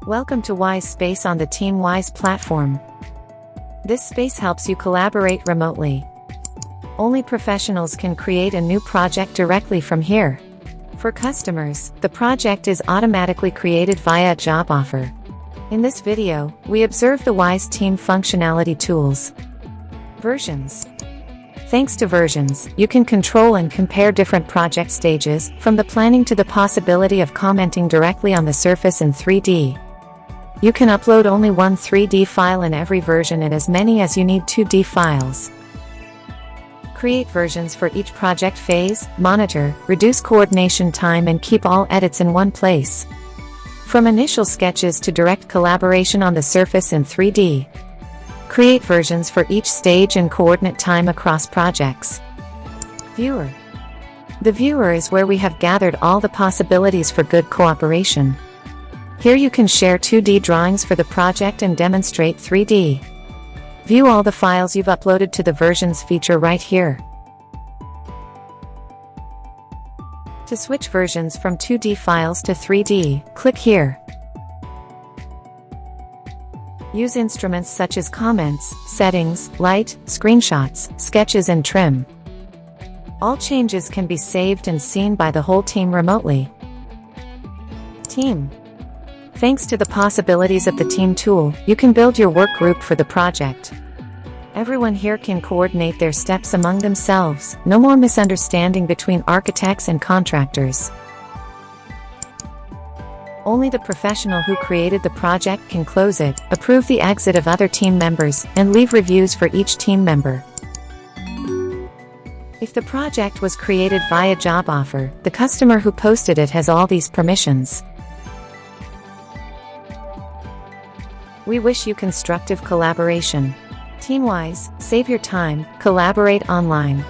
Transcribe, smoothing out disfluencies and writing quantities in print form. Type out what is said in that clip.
Welcome to Wise Space on the TeamWise platform. This space helps you collaborate remotely. Only professionals can create a new project directly from here. For customers, the project is automatically created via a job offer. In this video, we observe the Wise Team functionality tools. Versions. Thanks to versions, you can control and compare different project stages, from the planning to the possibility of commenting directly on the surface in 3D. You can upload only one 3D file in every version and as many as you need 2D files. Create versions for each project phase, monitor, reduce coordination time and keep all edits in one place. From initial sketches to direct collaboration on the surface in 3D. Create versions for each stage and coordinate time across projects. Viewer. The viewer is where we have gathered all the possibilities for good cooperation. Here you can share 2D drawings for the project and demonstrate 3D. View all the files you've uploaded to the versions feature right here. To switch versions from 2D files to 3D, click here. Use instruments such as comments, settings, light, screenshots, sketches and trim. All changes can be saved and seen by the whole team remotely. Team. Thanks to the possibilities of the Team tool, you can build your work group for the project. Everyone here can coordinate their steps among themselves, no more misunderstanding between architects and contractors. Only the professional who created the project can close it, approve the exit of other team members, and leave reviews for each team member. If the project was created via job offer, the customer who posted it has all these permissions. We wish you constructive collaboration. TeamWise, save your time, collaborate online.